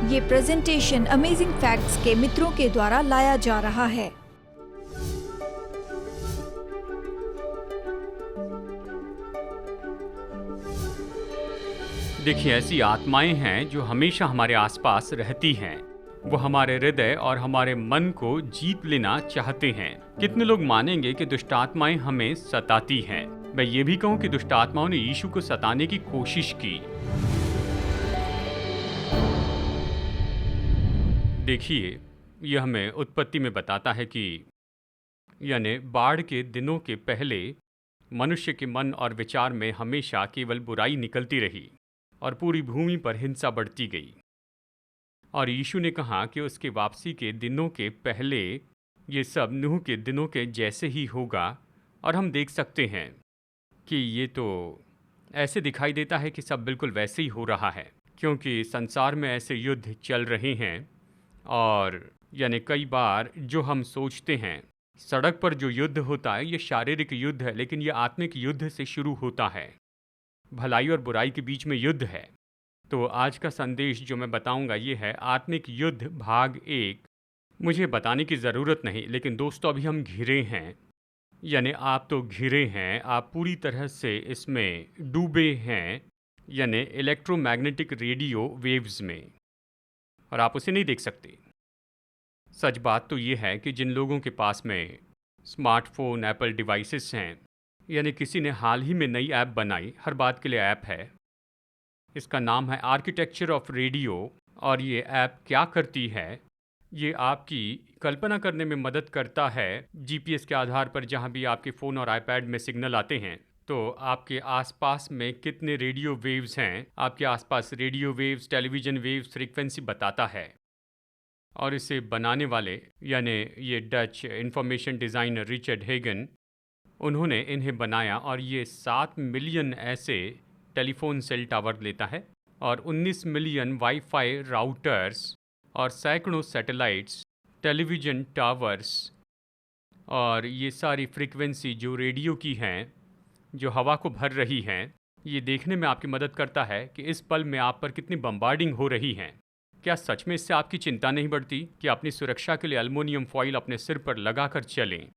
ये presentation amazing facts के मित्रों के द्वारा लाया जा रहा है। देखिए, ऐसी आत्माएं हैं जो हमेशा हमारे आसपास रहती हैं। वो हमारे हृदय और हमारे मन को जीत लेना चाहते हैं। कितने लोग मानेंगे कि दुष्ट आत्माएं हमें सताती हैं? मैं ये भी कहूँ कि दुष्ट आत्माओं ने यीशु को सताने की कोशिश की। देखिए, यह हमें उत्पत्ति में बताता है कि यानी बाढ़ के दिनों के पहले मनुष्य के मन और विचार में हमेशा केवल बुराई निकलती रही और पूरी भूमि पर हिंसा बढ़ती गई। और यीशु ने कहा कि उसके वापसी के दिनों के पहले ये सब नूह के दिनों के जैसे ही होगा। और हम देख सकते हैं कि ये तो ऐसे दिखाई देता है कि सब बिल्कुल वैसे ही हो रहा है, क्योंकि संसार में ऐसे युद्ध चल रहे हैं। और यानी कई बार जो हम सोचते हैं सड़क पर जो युद्ध होता है ये शारीरिक युद्ध है, लेकिन ये आत्मिक युद्ध से शुरू होता है। भलाई और बुराई के बीच में युद्ध है। तो आज का संदेश जो मैं बताऊंगा ये है आत्मिक युद्ध भाग 1। मुझे बताने की ज़रूरत नहीं, लेकिन दोस्तों अभी हम घिरे हैं। यानी आप तो घिरे हैं, आप पूरी तरह से इसमें डूबे हैं, यानी इलेक्ट्रोमैग्नेटिक रेडियो वेव्स में, और आप उसे नहीं देख सकते। सच बात तो ये है कि जिन लोगों के पास में स्मार्टफोन एप्पल डिवाइसेस हैं, यानी किसी ने हाल ही में नई ऐप बनाई, हर बात के लिए ऐप है। इसका नाम है आर्किटेक्चर ऑफ रेडियो। और ये ऐप क्या करती है, ये आपकी कल्पना करने में मदद करता है। जीपीएस के आधार पर जहाँ भी आपके फ़ोन और आईपैड में सिग्नल आते हैं, तो आपके आसपास में कितने रेडियो वेव्स हैं, आपके आसपास radio waves, television waves, frequency बताता है। और इसे बनाने वाले यानी ये Dutch information designer Richard Hagin, उन्होंने इन्हें बनाया। और ये 7 मिलियन ऐसे टेलीफोन सेल टावर लेता है और 19 मिलियन वाईफाई राउटर्स और सैकड़ों सैटेलाइट्स, टेलीविज़न टावर्स, और ये सारी फ्रीक्वेंसी जो रेडियो की हैं, जो हवा को भर रही हैं, ये देखने में आपकी मदद करता है कि इस पल में आप पर कितनी बम्बार्डिंग हो रही हैं। क्या सच में इससे आपकी चिंता नहीं बढ़ती कि अपनी सुरक्षा के लिए एल्युमिनियम फॉइल अपने सिर पर लगाकर चलें?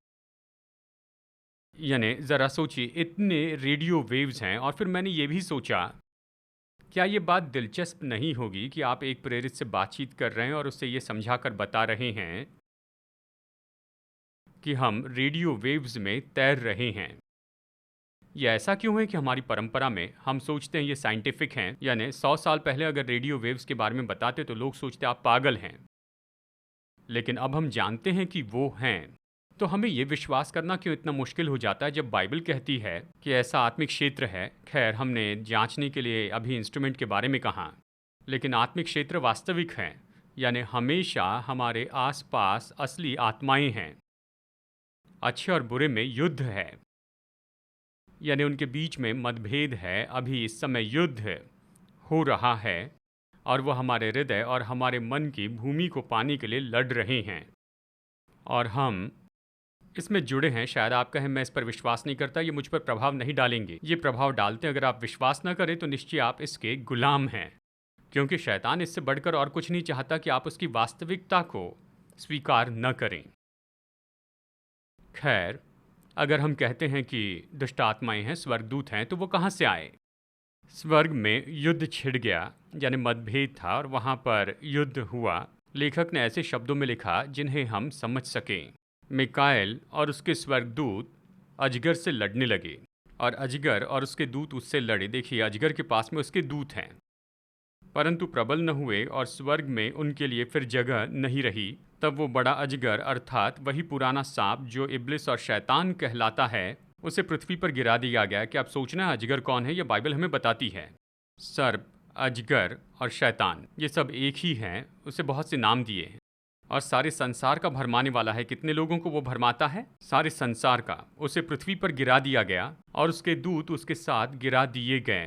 यानी ज़रा सोचिए, इतने रेडियो वेव्स हैं। और फिर मैंने ये भी सोचा, क्या ये बात दिलचस्प नहीं होगी कि आप एक प्रेरित से बातचीत कर रहे हैं और उससे ये समझाकर बता रहे हैं कि हम रेडियो वेव्स में तैर रहे हैं। ये ऐसा क्यों है कि हमारी परंपरा में हम सोचते हैं ये साइंटिफिक हैं। यानी 100 साल पहले अगर रेडियो वेव्स के बारे में बताते तो लोग सोचते आप पागल हैं, लेकिन अब हम जानते हैं कि वो हैं। तो हमें ये विश्वास करना क्यों इतना मुश्किल हो जाता है जब बाइबल कहती है कि ऐसा आत्मिक क्षेत्र है। खैर, हमने जांचने के लिए अभी इंस्ट्रूमेंट के बारे में कहा, लेकिन आत्मिक क्षेत्र वास्तविक है। यानी हमेशा हमारे आसपास असली आत्माएं हैं। अच्छे और बुरे में युद्ध है, यानी उनके बीच में मतभेद है। अभी इस समय युद्ध हो रहा है और वह हमारे हृदय और हमारे मन की भूमि को पाने के लिए लड़ रहे हैं, और हम इसमें जुड़े हैं। शायद आप कहें मैं इस पर विश्वास नहीं करता, ये मुझ पर प्रभाव नहीं डालेंगे। ये प्रभाव डालते हैं। अगर आप विश्वास न करें तो निश्चय आप इसके गुलाम हैं, क्योंकि शैतान इससे बढ़कर और कुछ नहीं चाहता कि आप उसकी वास्तविकता को स्वीकार न करें। खैर, अगर हम कहते हैं कि दुष्ट आत्माएं हैं, स्वर्गदूत हैं, तो वो कहाँ से आए? स्वर्ग में युद्ध छिड़ गया, यानी मतभेद था और वहाँ पर युद्ध हुआ। लेखक ने ऐसे शब्दों में लिखा जिन्हें हम समझ सकें। मिकाएल और उसके स्वर्गदूत अजगर से लड़ने लगे, और अजगर और उसके दूत उससे लड़े। देखिए, अजगर के पास में उसके दूत हैं, परंतु प्रबल न हुए और स्वर्ग में उनके लिए फिर जगह नहीं रही। तब वो बड़ा अजगर, अर्थात वही पुराना सांप जो इब्लिस और शैतान कहलाता है, उसे पृथ्वी पर गिरा दिया गया। कि आप सोचना अजगर कौन है, यह बाइबल हमें बताती है। सर्प, अजगर और शैतान ये सब एक ही हैं। उसे बहुत से नाम दिए हैं, और सारे संसार का भरमाने वाला है। कितने लोगों को वो भरमाता है? सारे संसार का। उसे पृथ्वी पर गिरा दिया गया और उसके दूत उसके साथ गिरा दिए गए।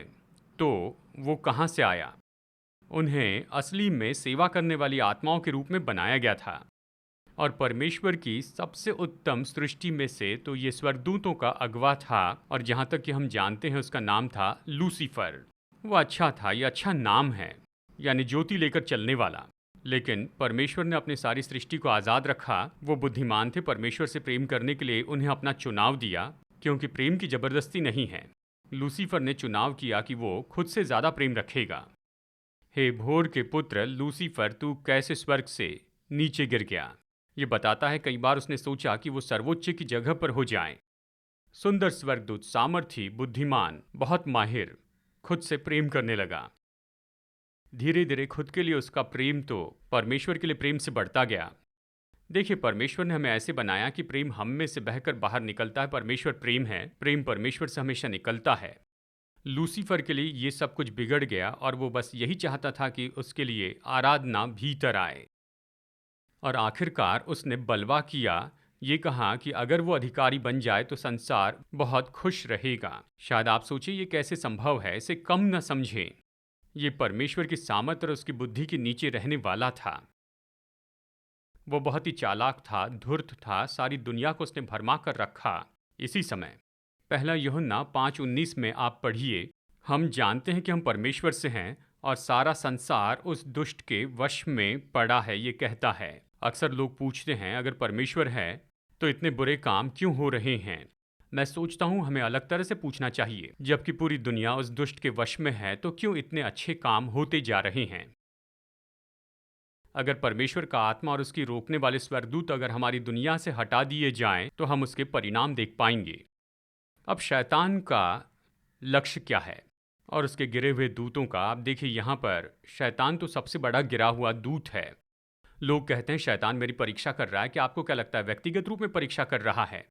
तो वो कहाँ से आया? उन्हें असली में सेवा करने वाली आत्माओं के रूप में बनाया गया था, और परमेश्वर की सबसे उत्तम सृष्टि में से तो ये स्वर्गदूतों का अगवा था। और जहाँ तक कि हम जानते हैं उसका नाम था लूसीफर। वो अच्छा था, ये अच्छा नाम है। यानी ज्योति लेकर चलने वाला। लेकिन परमेश्वर ने अपनी सारी सृष्टि को आज़ाद रखा। वो बुद्धिमान थे, परमेश्वर से प्रेम करने के लिए उन्हें अपना चुनाव दिया, क्योंकि प्रेम की ज़बरदस्ती नहीं है। लूसीफर ने चुनाव किया कि वो खुद से ज़्यादा प्रेम रखेगा। हे भोर के पुत्र लूसीफर, तू कैसे स्वर्ग से नीचे गिर गया। ये बताता है कई बार उसने सोचा कि वो सर्वोच्च की जगह पर हो जाए। सुंदर स्वर्गदूत, सामर्थी, बुद्धिमान, बहुत माहिर, खुद से प्रेम करने लगा। धीरे धीरे खुद के लिए उसका प्रेम तो परमेश्वर के लिए प्रेम से बढ़ता गया। देखिए, परमेश्वर ने हमें ऐसे बनाया कि प्रेम हम में से बहकर बाहर निकलता है। परमेश्वर प्रेम है, प्रेम परमेश्वर से हमेशा निकलता है। लूसीफर के लिए ये सब कुछ बिगड़ गया और वो बस यही चाहता था कि उसके लिए आराधना भीतर आए। और आखिरकार उसने बलवा किया, ये कहा कि अगर वो अधिकारी बन जाए तो संसार बहुत खुश रहेगा। शायद आप सोचिए ये कैसे संभव है, इसे कम न समझें। ये परमेश्वर की सामर्थ और उसकी बुद्धि के नीचे रहने वाला था। वो बहुत ही चालाक था, धूर्त था, सारी दुनिया को उसने भरमा कर रखा। इसी समय पहला यूहन्ना 5:19 में आप पढ़िए, हम जानते हैं कि हम परमेश्वर से हैं और सारा संसार उस दुष्ट के वश में पड़ा है। ये कहता है। अक्सर लोग पूछते हैं, अगर परमेश्वर है तो इतने बुरे काम क्यों हो रहे हैं। मैं सोचता हूँ हमें अलग तरह से पूछना चाहिए। जबकि पूरी दुनिया उस दुष्ट के वश में है तो क्यों इतने अच्छे काम होते जा रहे हैं। अगर परमेश्वर का आत्मा और उसकी रोकने वाले स्वर्गदूत अगर हमारी दुनिया से हटा दिए जाएं तो हम उसके परिणाम देख पाएंगे। अब शैतान का लक्ष्य क्या है और उसके गिरे हुए दूतों का। आप देखिए, यहाँ पर शैतान तो सबसे बड़ा गिरा हुआ दूत है। लोग कहते हैं शैतान मेरी परीक्षा कर रहा है। कि आपको क्या लगता है, व्यक्तिगत रूप में परीक्षा कर रहा है?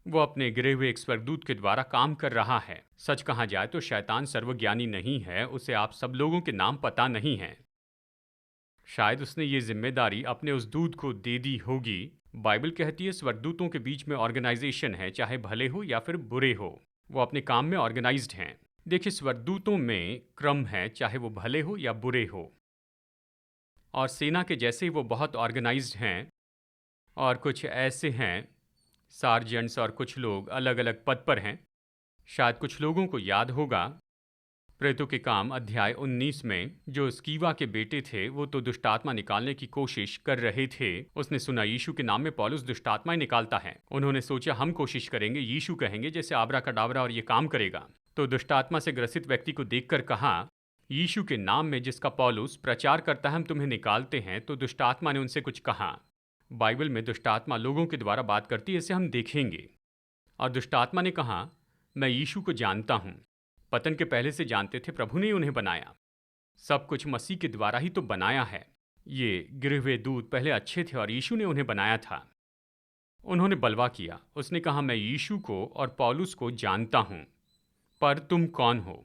वो अपने गिरे हुए एक स्वर्गदूत के द्वारा काम कर रहा है। सच कहा जाए तो शैतान सर्वज्ञानी नहीं है, उसे आप सब लोगों के नाम पता नहीं है। शायद उसने ये जिम्मेदारी अपने उस दूत को दे दी होगी। बाइबल कहती है स्वर्गदूतों के बीच में ऑर्गेनाइजेशन है, चाहे भले हो या फिर बुरे हो, वो अपने काम में ऑर्गेनाइज्ड हैं। देखिए, स्वर्गदूतों में क्रम है, चाहे वो भले हो या बुरे हो। और सेना के जैसे ही वो बहुत ऑर्गेनाइज्ड हैं। और कुछ ऐसे हैं सार्जेंट्स और कुछ लोग अलग अलग पद पर हैं। शायद कुछ लोगों को याद होगा प्रेतों के काम अध्याय 19 में जो स्कीवा के बेटे थे वो तो दुष्टात्मा निकालने की कोशिश कर रहे थे। उसने सुना यीशु के नाम में पौलुस दुष्टात्माएं निकालता है। उन्होंने सोचा हम कोशिश करेंगे, यीशु कहेंगे जैसे आबरा कडाबरा और ये काम करेगा। तो दुष्टात्मा से ग्रसित व्यक्ति को देखकर कहा, यीशु के नाम में जिसका पौलुस प्रचार करता है हम तुम्हें निकालते हैं। तो दुष्टात्मा ने उनसे कुछ कहा। बाइबल में दुष्टात्मा लोगों के द्वारा बात करती है, इसे हम देखेंगे। और दुष्टात्मा ने कहा, मैं यीशु को जानता हूँ। पतन के पहले से जानते थे, प्रभु ने उन्हें बनाया। सब कुछ मसीह के द्वारा ही तो बनाया है। ये गिरे हुए दूत पहले अच्छे थे और यीशु ने उन्हें बनाया था। उन्होंने बलवा किया। उसने कहा, मैं यीशु को और पौलुस को जानता हूँ, पर तुम कौन हो।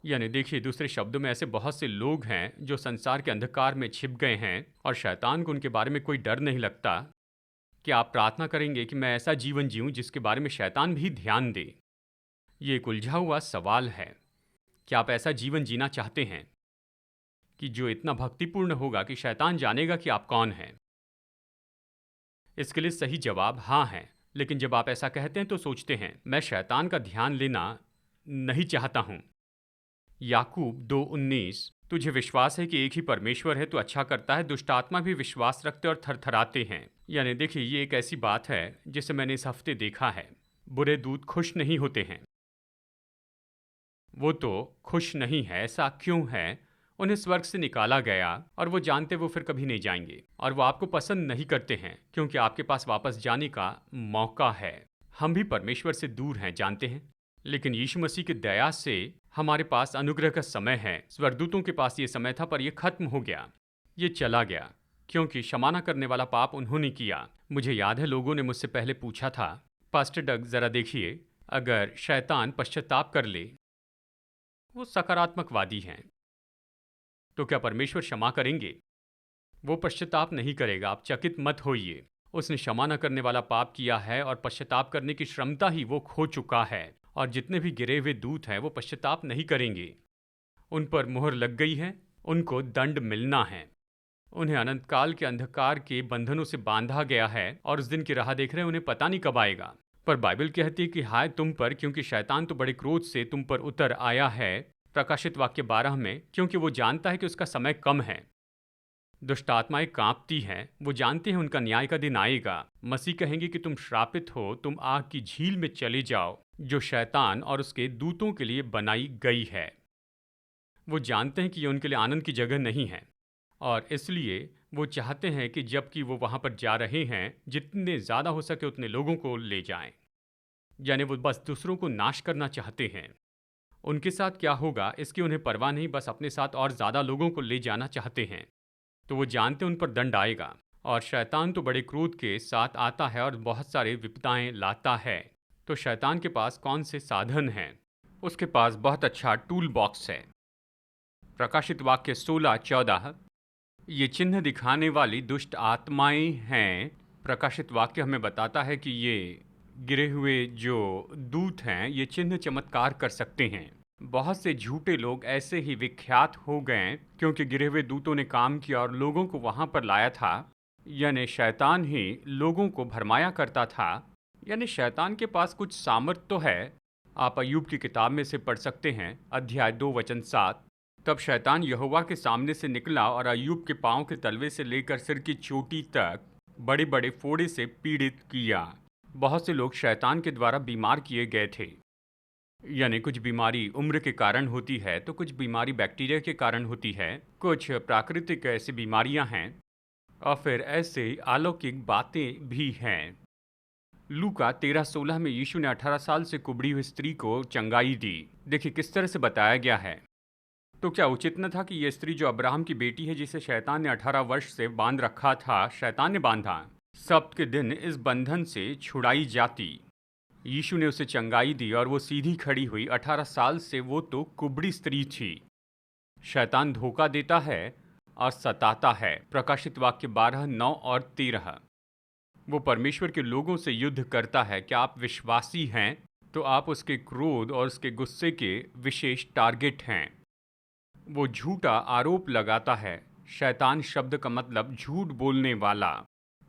यानी देखिए, दूसरे शब्दों में ऐसे बहुत से लोग हैं जो संसार के अंधकार में छिप गए हैं और शैतान को उनके बारे में कोई डर नहीं लगता। कि आप प्रार्थना करेंगे कि मैं ऐसा जीवन जीऊं जिसके बारे में शैतान भी ध्यान दे। ये एक उलझा हुआ सवाल है। क्या आप ऐसा जीवन जीना चाहते हैं कि जो इतना भक्तिपूर्ण होगा कि शैतान जानेगा कि आप कौन हैं? इसके लिए सही जवाब हाँ है। लेकिन जब आप ऐसा कहते हैं तो सोचते हैं मैं शैतान का ध्यान लेना नहीं चाहता हूं। याकूब 2:19, तुझे विश्वास है कि एक ही परमेश्वर है तो अच्छा करता है। दुष्ट आत्मा भी विश्वास रखते और थरथराते हैं। यानी देखिए, ये एक ऐसी बात है जिसे मैंने इस हफ्ते देखा है। बुरे दूत खुश नहीं होते हैं। वो तो खुश नहीं है। ऐसा क्यों है? उन्हें स्वर्ग से निकाला गया और वो जानते वो फिर कभी नहीं जाएंगे। और वो आपको पसंद नहीं करते हैं क्योंकि आपके पास वापस जाने का मौका है। हम भी परमेश्वर से दूर हैं, जानते हैं। लेकिन यीशु मसीह की दया से हमारे पास अनुग्रह का समय है। स्वर्गदूतों के पास ये समय था पर ये खत्म हो गया, ये चला गया, क्योंकि क्षमा न करने वाला पाप उन्होंने किया। मुझे याद है लोगों ने मुझसे पहले पूछा था, पास्टर डग जरा देखिए, अगर शैतान पश्चाताप कर ले, वो सकारात्मकवादी हैं, तो क्या परमेश्वर क्षमा करेंगे? वो पश्चाताप नहीं करेगा। आप चकित मत होइए। उसने क्षमा न करने वाला पाप किया है और पश्चाताप करने की क्षमता ही वो खो चुका है। और जितने भी गिरे हुए दूत हैं वो पश्चाताप नहीं करेंगे। उन पर मोहर लग गई है, उनको दंड मिलना है। उन्हें अनंत काल के अंधकार के बंधनों से बांधा गया है और उस दिन की राह देख रहे हैं, उन्हें पता नहीं कब आएगा। पर बाइबल कहती है कि हाय तुम पर, क्योंकि शैतान तो बड़े क्रोध से तुम पर उतर आया है। प्रकाशित वाक्य 12 में, क्योंकि वो जानता है कि उसका समय कम है। दुष्ट आत्माएं कांपती हैं, वो जानते हैं उनका न्याय का दिन आएगा। मसीह कहेंगे कि तुम श्रापित हो, तुम आग की झील में चले जाओ, जो शैतान और उसके दूतों के लिए बनाई गई है। वो जानते हैं कि ये उनके लिए आनंद की जगह नहीं है, और इसलिए वो चाहते हैं कि जबकि वो वहाँ पर जा रहे हैं, जितने ज़्यादा हो सके उतने लोगों को ले जाएं। यानी वो बस दूसरों को नाश करना चाहते हैं। उनके साथ क्या होगा इसकी उन्हें परवाह नहीं, बस अपने साथ और ज़्यादा लोगों को ले जाना चाहते हैं। तो वो जानते हैं उन पर दंड आएगा, और शैतान तो बड़े क्रोध के साथ आता है और बहुत सारे विपदाएं लाता है। तो शैतान के पास कौन से साधन हैं? उसके पास बहुत अच्छा टूल बॉक्स है। प्रकाशित वाक्य 16:14, ये चिन्ह दिखाने वाली दुष्ट आत्माएं हैं। प्रकाशित वाक्य हमें बताता है कि ये गिरे हुए जो दूत हैं, ये चिन्ह चमत्कार कर सकते हैं। बहुत से झूठे लोग ऐसे ही विख्यात हो गए क्योंकि गिरे हुए दूतों ने काम किया और लोगों को वहां पर लाया था। यानी शैतान ही लोगों को भरमाया करता था। यानी शैतान के पास कुछ सामर्थ तो है। आप अय्यूब की किताब में से पढ़ सकते हैं, अध्याय 2:7। तब शैतान यहोवा के सामने से निकला और अय्यूब के पांव के तलवे से लेकर सिर की चोटी तक बड़े बड़े फोड़े से पीड़ित किया। बहुत से लोग शैतान के द्वारा बीमार किए गए थे। यानी कुछ बीमारी उम्र के कारण होती है, तो कुछ बीमारी बैक्टीरिया के कारण होती है, कुछ प्राकृतिक ऐसी बीमारियां हैं, और फिर ऐसे अलौकिक बातें भी हैं। लूका 13:16 में यीशु ने 18 साल से कुबड़ी हुई स्त्री को चंगाई दी। देखिए किस तरह से बताया गया है। तो क्या उचित न था कि यह स्त्री जो अब्राहम की बेटी है, जिसे शैतान ने 18 वर्ष से बांध रखा था, शैतान ने बांधा, सब्त के दिन इस बंधन से छुड़ाई जाती। यीशु ने उसे चंगाई दी और वो सीधी खड़ी हुई। 18 साल से वो तो कुबड़ी स्त्री थी। शैतान धोखा देता है और सताता है। प्रकाशित वाक्य 12:9 और 13। वो परमेश्वर के लोगों से युद्ध करता है। क्या आप विश्वासी हैं तो आप उसके क्रोध और उसके गुस्से के विशेष टारगेट हैं। वो झूठा आरोप लगाता है। शैतान शब्द का मतलब झूठ बोलने वाला।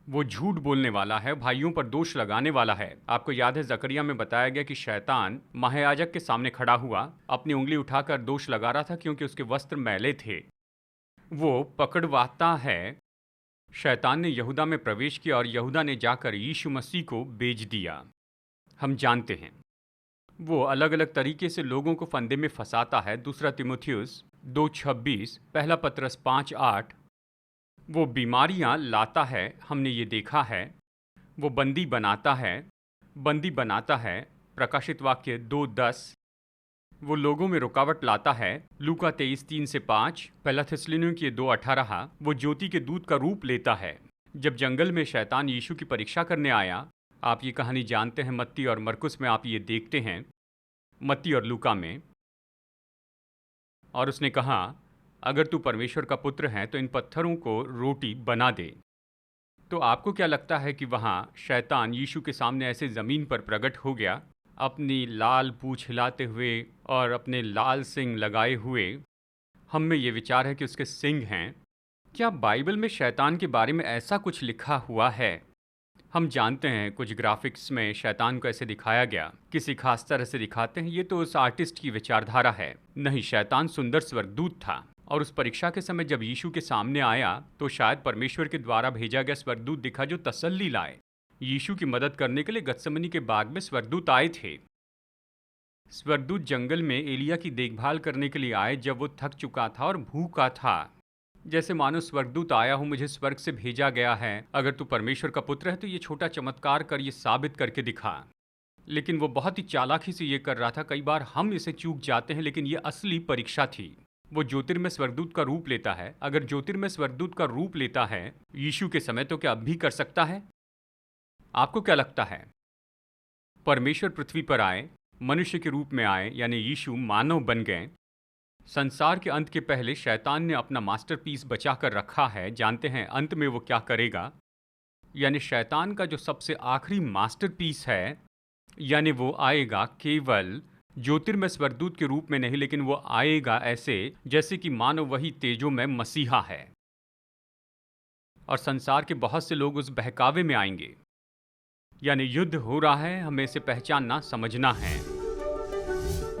वो झूठ बोलने वाला है, भाइयों पर दोष लगाने वाला है। आपको याद है जकरिया में बताया गया कि शैतान महायाजक के सामने खड़ा हुआ, अपनी उंगली उठाकर दोष लगा रहा था क्योंकि उसके वस्त्र मैले थे। वो पकड़वाता है। शैतान ने यहूदा में प्रवेश किया और यहूदा ने जाकर यीशु मसीह को बेच दिया। हम जानते हैं वो अलग अलग तरीके से लोगों को फंदे में फंसाता है। दूसरा तिमुथियुस 2:26, पहला पतरस 5:8। वो बीमारियां लाता है, हमने ये देखा है। वो बंदी बनाता है। प्रकाशित वाक्य 2:10। वो लोगों में रुकावट लाता है। लूका 23:3-5, पहला थिस्सलुनीकियों 2:18। वो ज्योति के दूत का रूप लेता है। जब जंगल में शैतान यीशु की परीक्षा करने आया, आप ये कहानी जानते हैं, मत्ती और मरकुस में आप ये देखते हैं, मत्ती और लूका में। और उसने कहा, अगर तू परमेश्वर का पुत्र है तो इन पत्थरों को रोटी बना दे। तो आपको क्या लगता है कि वहाँ शैतान यीशु के सामने ऐसे ज़मीन पर प्रकट हो गया, अपनी लाल पूँछ हिलाते हुए और अपने लाल सिंग लगाए हुए? हम में ये विचार है कि उसके सिंग हैं। क्या बाइबल में शैतान के बारे में ऐसा कुछ लिखा हुआ है? हम जानते हैं कुछ ग्राफिक्स में शैतान को ऐसे दिखाया गया, किसी खास तरह से दिखाते हैं। ये तो उस आर्टिस्ट की विचारधारा है। नहीं, शैतान सुंदर स्वर्गदूत था, और उस परीक्षा के समय जब यीशु के सामने आया तो शायद परमेश्वर के द्वारा भेजा गया स्वर्गदूत दिखा जो तसल्ली लाए। यीशु की मदद करने के लिए गत्समनी के बाग में स्वर्गदूत आए थे। स्वर्गदूत जंगल में एलिया की देखभाल करने के लिए आए जब वो थक चुका था और भूखा था। जैसे मानो स्वर्गदूत आया हो, मुझे स्वर्ग से भेजा गया है, अगर तू परमेश्वर का पुत्र है तो ये छोटा चमत्कार कर, ये साबित करके दिखा। लेकिन वो बहुत ही चालाकी से ये कर रहा था। कई बार हम इसे चूक जाते हैं, लेकिन ये असली परीक्षा थी। वो ज्योतिर्मय स्वर्गदूत का रूप लेता है। अगर ज्योतिर्मय स्वर्गदूत का रूप लेता है यीशु के समय, तो क्या अब भी कर सकता है? आपको क्या लगता है? परमेश्वर पृथ्वी पर आए, मनुष्य के रूप में आए, यानी यीशु मानव बन गए। संसार के अंत के पहले शैतान ने अपना मास्टरपीस बचा कर रखा है। जानते हैं अंत में वो क्या करेगा? यानी शैतान का जो सबसे आखिरी मास्टरपीस है, यानी वो आएगा केवल ज्योतिर्मय स्वर्गदूत के रूप में नहीं, लेकिन वो आएगा ऐसे जैसे कि मानो वही तेजोमय मसीहा है। और संसार के बहुत से लोग उस बहकावे में आएंगे। यानी युद्ध हो रहा है, हमें इसे पहचानना, समझना है।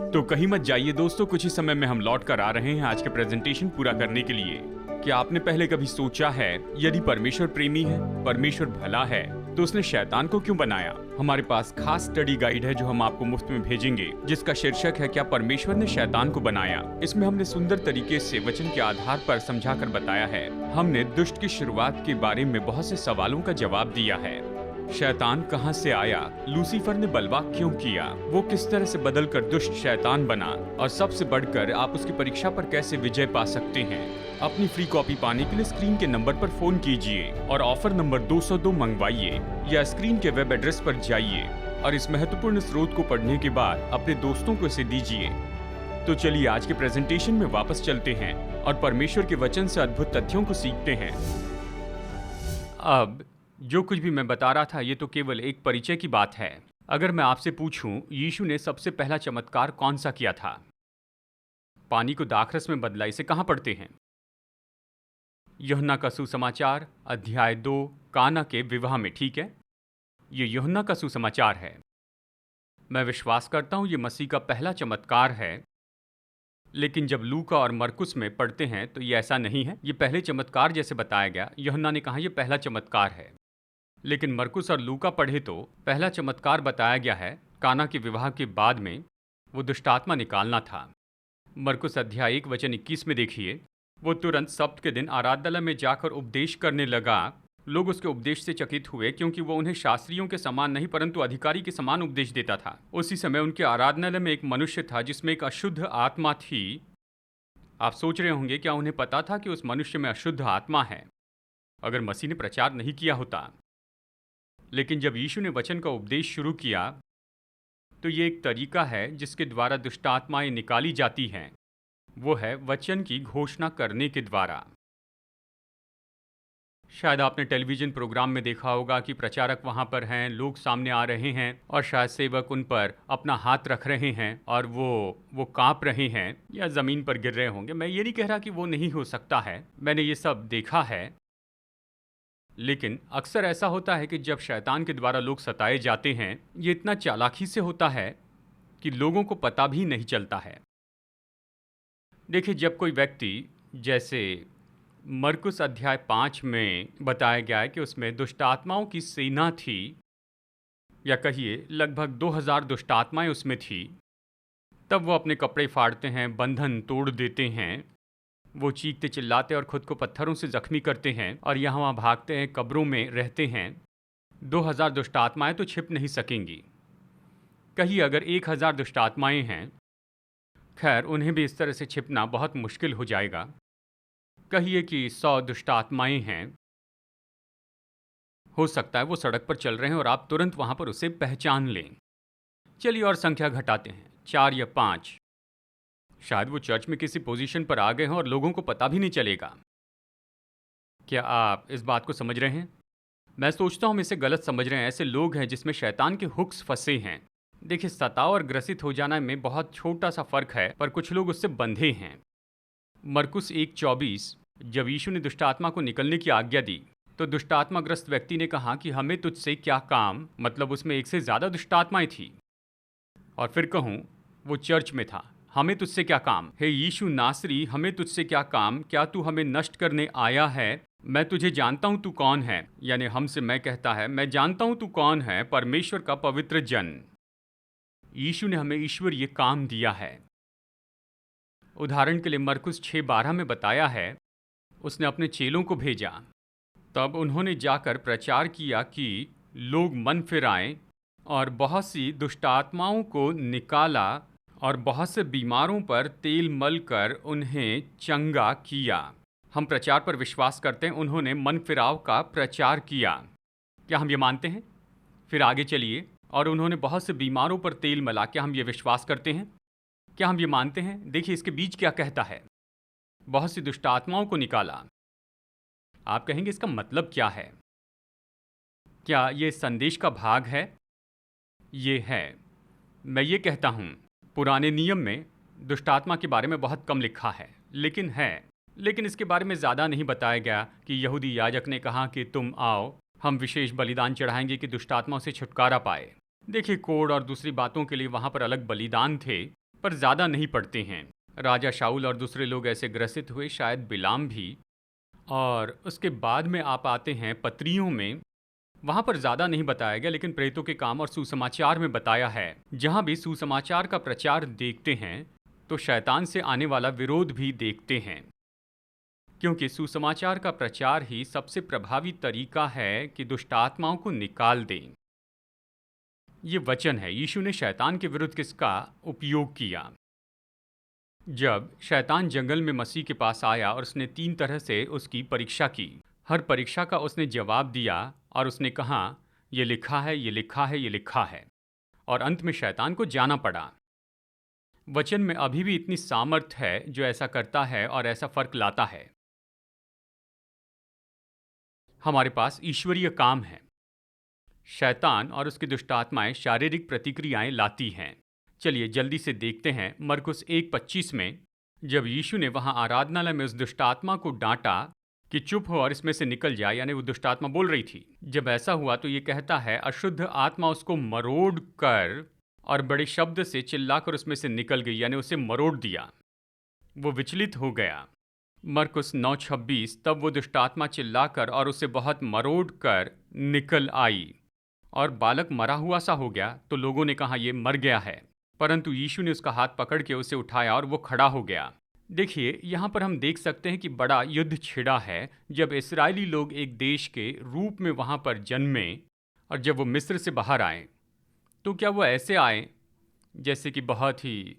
तो कहीं मत जाइए दोस्तों, कुछ ही समय में हम लौट कर आ रहे हैं आज के प्रेजेंटेशन पूरा करने के लिए। क्या आपने पहले कभी सोचा है, यदि परमेश्वर प्रेमी है, परमेश्वर भला है, तो उसने शैतान को क्यों बनाया? हमारे पास खास स्टडी गाइड है जो हम आपको मुफ्त में भेजेंगे, जिसका शीर्षक है क्या परमेश्वर ने शैतान को बनाया। इसमें हमने सुंदर तरीके से वचन के आधार पर समझाकर बताया है। हमने दुष्ट की शुरुआत के बारे में बहुत से सवालों का जवाब दिया है। शैतान कहां से आया, लूसीफर ने बलवा क्यों किया, वो किस तरह से बदलकर दुष्ट शैतान बना, और सबसे बढ़कर आप उसकी परीक्षा पर कैसे विजय पा सकते हैं। अपनी फ्री कॉपी पाने के लिए स्क्रीन के नंबर पर फोन कीजिए और ऑफर नंबर 202 मंगवाइए, या स्क्रीन के वेब एड्रेस पर जाइए और इस महत्वपूर्ण स्रोत को पढ़ने के बाद अपने दोस्तों को इसे दीजिए। तो चलिए आज के प्रेजेंटेशन में वापस चलते हैं और परमेश्वर के वचन से अद्भुत तथ्यों को सीखते हैं। अब जो कुछ भी मैं बता रहा था ये तो केवल एक परिचय की बात है। अगर मैं आपसे पूछूं यीशु ने सबसे पहला चमत्कार कौन सा किया था? पानी को दाखरस में बदला, इसे कहां पढ़ते हैं? यूहन्ना का सुसमाचार अध्याय 2 काना के विवाह में, ठीक है? ये यूहन्ना का सुसमाचार है। मैं विश्वास करता हूं ये मसीह का पहला चमत्कार है, लेकिन जब लूका और मरकुस में पढ़ते हैं तो ये ऐसा नहीं है। ये पहले चमत्कार जैसे बताया गया, यूहन्ना ने कहा ये पहला चमत्कार है, लेकिन मरकुस और लूका पढ़े तो पहला चमत्कार बताया गया है काना के विवाह के बाद में वो दुष्टात्मा निकालना था। मरकुस अध्याय 1 वचन 21 में देखिए, वो तुरंत सब्त के दिन आराधनालय में जाकर उपदेश करने लगा। लोग उसके उपदेश से चकित हुए क्योंकि वो उन्हें शास्त्रियों के समान नहीं परंतु अधिकारी के समान उपदेश देता था। उसी समय उनके आराधनालय में एक मनुष्य था जिसमें एक अशुद्ध आत्मा थी। आप सोच रहे होंगे क्या उन्हें पता था कि उस मनुष्य में अशुद्ध आत्मा है? अगर मसीह ने प्रचार नहीं किया होता। लेकिन जब यीशु ने वचन का उपदेश शुरू किया तो ये एक तरीका है जिसके द्वारा दुष्ट आत्माएं निकाली जाती हैं। वो है वचन की घोषणा करने के द्वारा। शायद आपने टेलीविजन प्रोग्राम में देखा होगा कि प्रचारक वहां पर हैं, लोग सामने आ रहे हैं और शायद सेवक उन पर अपना हाथ रख रहे हैं और वो कांप रहे हैं या ज़मीन पर गिर रहे होंगे। मैं ये नहीं कह रहा कि वो नहीं हो सकता है, मैंने ये सब देखा है। लेकिन अक्सर ऐसा होता है कि जब शैतान के द्वारा लोग सताए जाते हैं, ये इतना चालाकी से होता है कि लोगों को पता भी नहीं चलता है। देखिए, जब कोई व्यक्ति, जैसे मरकुस अध्याय 5 में बताया गया है कि उसमें दुष्टात्माओं की सेना थी, या कहिए लगभग 2000 दुष्टात्माएं उसमें थी, तब वो अपने कपड़े फाड़ते हैं, बंधन तोड़ देते हैं, वो चीखते चिल्लाते और खुद को पत्थरों से जख्मी करते हैं और यहाँ वहाँ भागते हैं, कब्रों में रहते हैं। 2000 दुष्टात्माएं तो छिप नहीं सकेंगी। कहिए अगर 1000 दुष्टात्माएं हैं, खैर उन्हें भी इस तरह से छिपना बहुत मुश्किल हो जाएगा। कहिए कि 100 दुष्टात्माएं हैं, हो सकता है वो सड़क पर चल रहे हैं और आप तुरंत वहां पर उसे पहचान लें। चलिए और संख्या घटाते हैं, 4 या 5। शायद वो चर्च में किसी पोजीशन पर आ गए हैं और लोगों को पता भी नहीं चलेगा। क्या आप इस बात को समझ रहे हैं? मैं सोचता हूँ हम इसे गलत समझ रहे हैं। ऐसे लोग हैं जिसमें शैतान के हुक्स फंसे हैं। देखिए, सताव और ग्रसित हो जाना में बहुत छोटा सा फर्क है, पर कुछ लोग उससे बंधे हैं। मरकुस 1:24, जब यीशु ने दुष्टात्मा को निकलने की आज्ञा दी तो दुष्टात्माग्रस्त व्यक्ति ने कहा कि हमें तुझसे क्या काम, मतलब उसमें एक से ज़्यादा दुष्टात्माएं थी। और फिर कहूँ वो चर्च में था, हमें तुझसे क्या काम? हे यीशु नासरी, हमें तुझसे क्या काम? क्या तू हमें नष्ट करने आया है? मैं तुझे जानता हूँ तू कौन है। यानी हमसे मैं कहता है, मैं जानता हूँ तू कौन है, परमेश्वर का पवित्र जन। यीशु ने हमें ईश्वरीय काम दिया है। उदाहरण के लिए मरकुस 6:12 में बताया है, उसने अपने चेलों को भेजा, तब उन्होंने जाकर प्रचार किया कि लोग मन फिराएं, और बहुत सी दुष्टात्माओं को निकाला और बहुत से बीमारों पर तेल मल कर उन्हें चंगा किया। हम प्रचार पर विश्वास करते हैं, उन्होंने मन फिराव का प्रचार किया। क्या हम ये मानते हैं? फिर आगे चलिए, और उन्होंने बहुत से बीमारों पर तेल मला। क्या हम ये विश्वास करते हैं? क्या हम ये मानते हैं? देखिए इसके बीच क्या कहता है, बहुत सी दुष्टात्माओं को निकाला। आप कहेंगे इसका मतलब क्या है? क्या ये संदेश का भाग है? ये है। मैं ये कहता हूँ, पुराने नियम में दुष्टात्मा के बारे में बहुत कम लिखा है, लेकिन इसके बारे में ज़्यादा नहीं बताया गया कि यहूदी याजक ने कहा कि तुम आओ, हम विशेष बलिदान चढ़ाएंगे कि दुष्टात्माओं से छुटकारा पाए। देखिए, कोड़ और दूसरी बातों के लिए वहाँ पर अलग बलिदान थे, पर ज़्यादा नहीं पढ़ते हैं। राजा शाऊल और दूसरे लोग ऐसे ग्रसित हुए, शायद बिलाम भी। और उसके बाद में आप आते हैं पत्रियों में, वहाँ पर ज़्यादा नहीं बताया गया, लेकिन प्रेरितों के काम और सुसमाचार में बताया है। जहाँ भी सुसमाचार का प्रचार देखते हैं तो शैतान से आने वाला विरोध भी देखते हैं, क्योंकि सुसमाचार का प्रचार ही सबसे प्रभावी तरीका है कि दुष्ट आत्माओं को निकाल दें। ये वचन है, यीशु ने शैतान के विरुद्ध किसका उपयोग किया। जब शैतान जंगल में मसीह के पास आया और उसने 3 तरह से उसकी परीक्षा की, हर परीक्षा का उसने जवाब दिया और उसने कहा, ये लिखा है, ये लिखा है, ये लिखा है। और अंत में शैतान को जाना पड़ा। वचन में अभी भी इतनी सामर्थ है जो ऐसा करता है और ऐसा फर्क लाता है। हमारे पास ईश्वरीय काम है। शैतान और उसकी दुष्ट आत्माएं शारीरिक प्रतिक्रियाएं लाती हैं। चलिए जल्दी से देखते हैं मरकुस 1:25 में, जब यीशु ने वहां आराधनालय में उस दुष्ट आत्मा को डांटा कि चुप हो और इसमें से निकल जाए, यानी वो दुष्ट आत्मा बोल रही थी। जब ऐसा हुआ तो ये कहता है, अशुद्ध आत्मा उसको मरोड़ कर और बड़े शब्द से चिल्लाकर उसमें से निकल गई, यानी उसे मरोड़ दिया। वो विचलित हो गया। मरकुस 9:26, तब वो दुष्ट आत्मा चिल्लाकर और उसे बहुत मरोड़ कर निकल आई और बालक मरा हुआ सा हो गया। तो लोगों ने कहा, ये मर गया है, परंतु यीशु ने उसका हाथ पकड़ के उसे उठाया और वो खड़ा हो गया। देखिए, यहाँ पर हम देख सकते हैं कि बड़ा युद्ध छिड़ा है जब इस्राएली लोग एक देश के रूप में वहाँ पर जन्मे, और जब वो मिस्र से बाहर आए तो क्या वो ऐसे आए जैसे कि बहुत ही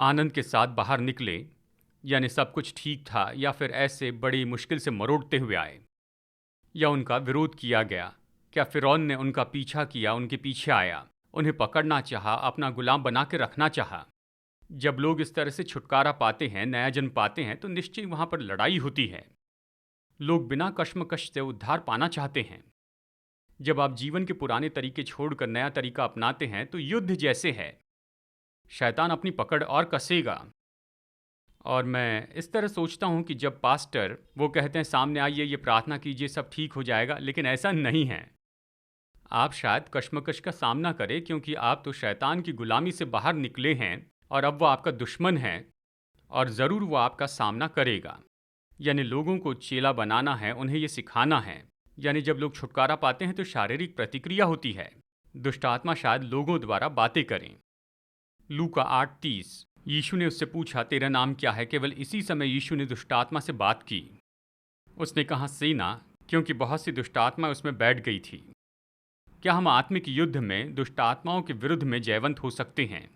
आनंद के साथ बाहर निकले, यानी सब कुछ ठीक था, या फिर ऐसे बड़ी मुश्किल से मरोड़ते हुए आए, या उनका विरोध किया गया? क्या फिरौन ने उनका पीछा किया, उनके पीछे आया, उन्हें पकड़ना चाहा, अपना गुलाम बना के रखना चाहा? जब लोग इस तरह से छुटकारा पाते हैं, नया जन्म पाते हैं, तो निश्चय वहाँ पर लड़ाई होती है। लोग बिना कश्मकश से उद्धार पाना चाहते हैं। जब आप जीवन के पुराने तरीके छोड़कर नया तरीका अपनाते हैं तो युद्ध जैसे है, शैतान अपनी पकड़ और कसेगा। और मैं इस तरह सोचता हूँ कि जब पास्टर वो कहते हैं सामने आइए, ये प्रार्थना कीजिए, सब ठीक हो जाएगा, लेकिन ऐसा नहीं है। आप शायद कश्मकश का सामना करें, क्योंकि आप तो शैतान की गुलामी से बाहर निकले हैं और अब वो आपका दुश्मन है, और ज़रूर वो आपका सामना करेगा। यानी लोगों को चेला बनाना है, उन्हें ये सिखाना है। यानी जब लोग छुटकारा पाते हैं तो शारीरिक प्रतिक्रिया होती है। दुष्ट आत्मा शायद लोगों द्वारा बातें करें। लूका 8:30, यीशु ने उससे पूछा, तेरा नाम क्या है? केवल इसी समय यीशु ने दुष्ट आत्मा से बात की। उसने कहा, सेना, क्योंकि बहुत सी दुष्ट आत्मा उसमें बैठ गई थी। क्या हम आत्मिक युद्ध में दुष्ट आत्माओं के विरुद्ध में जयवंत हो सकते हैं?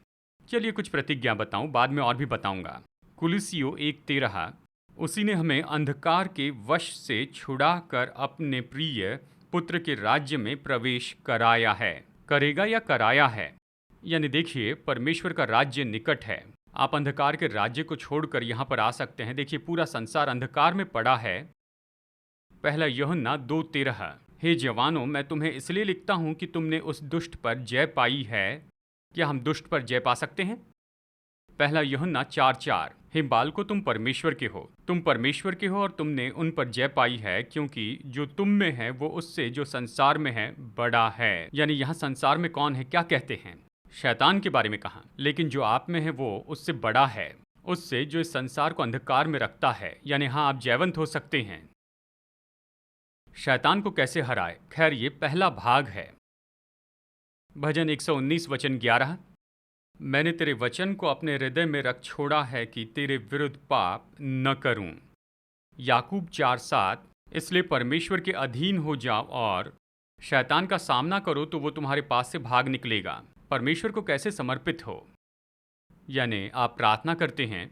चलिए कुछ प्रतिज्ञा बताऊं, बाद में और भी बताऊंगा। कुलिसियों 1:13, उसी ने हमें अंधकार के वश से छुड़ाकर अपने प्रिय पुत्र के राज्य में प्रवेश कराया है। करेगा या कराया है? यानी देखिए, परमेश्वर का राज्य निकट है। आप अंधकार के राज्य को छोड़कर यहाँ पर आ सकते हैं। देखिए, पूरा संसार अंधकार में पड़ा है। पहला यूहन्ना 2:13, हे जवानों, मैं तुम्हें इसलिए लिखता हूँ कि तुमने उस दुष्ट पर जय पाई है। क्या हम दुष्ट पर जय पा सकते हैं? पहला यूहन्ना 4:4, हे बालकों, तुम परमेश्वर के हो, तुम परमेश्वर के हो और तुमने उन पर जय पाई है, क्योंकि जो तुम में है वो उससे जो संसार में है बड़ा है। यानी यहाँ संसार में कौन है? क्या कहते हैं? शैतान के बारे में कहा, लेकिन जो आप में है वो उससे बड़ा है, उससे जो इस संसार को अंधकार में रखता है। यानी हाँ, आप जयवंत हो सकते हैं। शैतान को कैसे हराए? खैर, ये पहला भाग है। भजन 119 वचन 11, मैंने तेरे वचन को अपने हृदय में रख छोड़ा है कि तेरे विरुद्ध पाप न करूं। याकूब 4:7, इसलिए परमेश्वर के अधीन हो जाओ और शैतान का सामना करो तो वो तुम्हारे पास से भाग निकलेगा। परमेश्वर को कैसे समर्पित हो? यानी आप प्रार्थना करते हैं,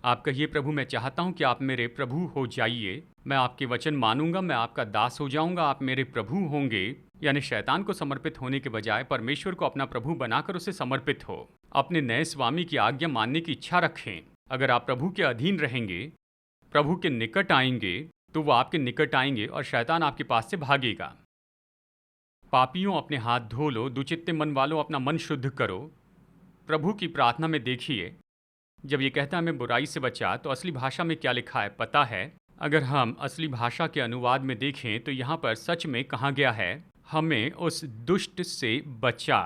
आप कहिए, प्रभु मैं चाहता हूं कि आप मेरे प्रभु हो जाइए, मैं आपके वचन मानूंगा, मैं आपका दास हो जाऊंगा, आप मेरे प्रभु होंगे। यानी शैतान को समर्पित होने के बजाय परमेश्वर को अपना प्रभु बनाकर उसे समर्पित हो। अपने नए स्वामी की आज्ञा मानने की इच्छा रखें। अगर आप प्रभु के अधीन रहेंगे, प्रभु के निकट आएंगे, तो वो आपके निकट आएंगे और शैतान आपके पास से भागेगा। पापियों, अपने हाथ धो लो, दुचित्ते मन वालों, अपना मन शुद्ध करो। प्रभु की प्रार्थना में देखिए, जब ये कहता है हमें बुराई से बचा, तो असली भाषा में क्या लिखा है पता है? अगर हम असली भाषा के अनुवाद में देखें तो यहाँ पर सच में कहा गया है, हमें उस दुष्ट से बचा।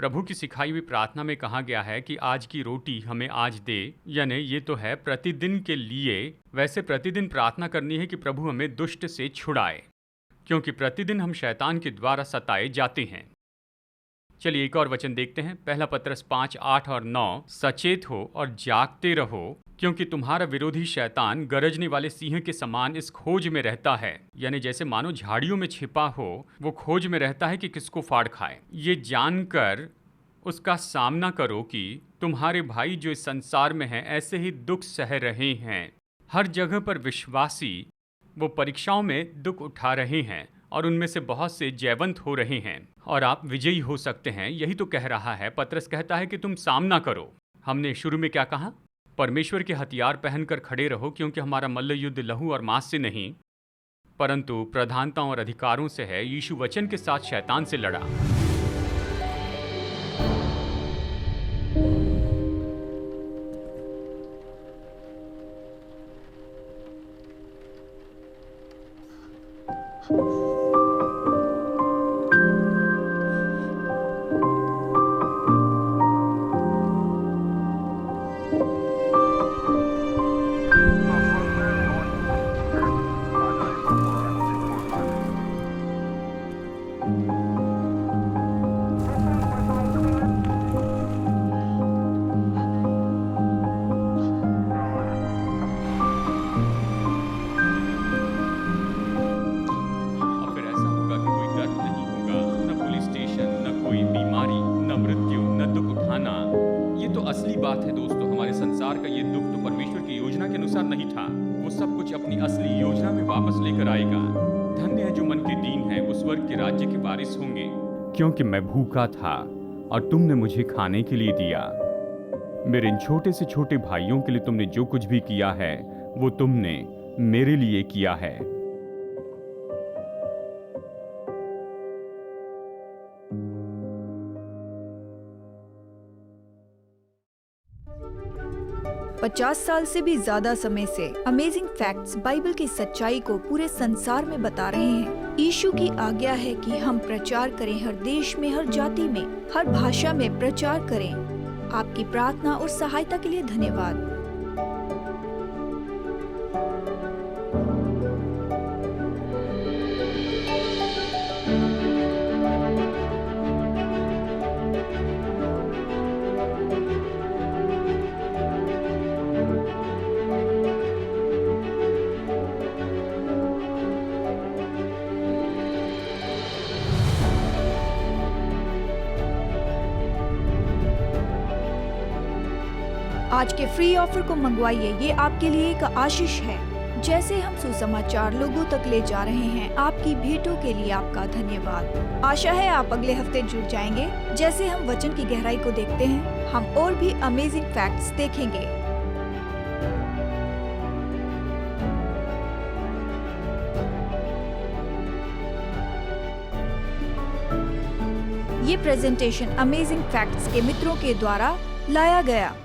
प्रभु की सिखाई हुई प्रार्थना में कहा गया है कि आज की रोटी हमें आज दे, यानी ये तो है प्रतिदिन के लिए। वैसे प्रतिदिन प्रार्थना करनी है कि प्रभु हमें दुष्ट से छुड़ाए, क्योंकि प्रतिदिन हम शैतान के द्वारा सताए जाते हैं। चलिए एक और वचन देखते हैं, पहला पत्रस 5:8 और 9। सचेत हो और जागते रहो, क्योंकि तुम्हारा विरोधी शैतान गरजने वाले सिंह के समान इस खोज में रहता है, यानी जैसे मानो झाड़ियों में छिपा हो, वो खोज में रहता है कि किसको फाड़ खाए। ये जानकर उसका सामना करो कि तुम्हारे भाई जो इस संसार में हैं ऐसे ही दुख सह रहे हैं। हर जगह पर विश्वासी वो परीक्षाओं में दुख उठा रहे हैं और उनमें से बहुत से जयवंत हो रहे हैं और आप विजयी हो सकते हैं। यही तो कह रहा है पत्रस, कहता है कि तुम सामना करो। हमने शुरू में क्या कहा? परमेश्वर के हथियार पहनकर खड़े रहो, क्योंकि हमारा मल्ल युद्ध लहू और मांस से नहीं परंतु प्रधानताओं और अधिकारों से है। यीशु वचन के साथ शैतान से लड़ा। असली बात है दोस्तों, हमारे संसार का ये दुख तो परमेश्वर की योजना के अनुसार नहीं था। वो सब कुछ अपनी असली योजना में वापस लेकर आएगा। धन्य है जो मन के दीन है, वो स्वर्ग के राज्य के वारिस होंगे। क्योंकि मैं भूखा था और तुमने मुझे खाने के लिए दिया। मेरे इन छोटे से छोटे भाइयों के लिए तुमने जो कुछ भी किया है वो तुमने मेरे लिए किया है। पचास साल से भी ज्यादा समय से अमेजिंग फैक्ट्स बाइबल की सच्चाई को पूरे संसार में बता रहे हैं। यीशु की आज्ञा है कि हम प्रचार करें, हर देश में, हर जाति में, हर भाषा में प्रचार करें। आपकी प्रार्थना और सहायता के लिए धन्यवाद। आज के फ्री ऑफर को मंगवाइए, ये आपके लिए एक आशीष है। जैसे हम सुसमाचार लोगों तक ले जा रहे हैं, आपकी भेंटों के लिए आपका धन्यवाद। आशा है आप अगले हफ्ते जुड़ जाएंगे। जैसे हम वचन की गहराई को देखते हैं, हम और भी अमेजिंग फैक्ट्स देखेंगे। ये प्रेजेंटेशन अमेजिंग फैक्ट्स के मित्रों के द्वारा लाया गया।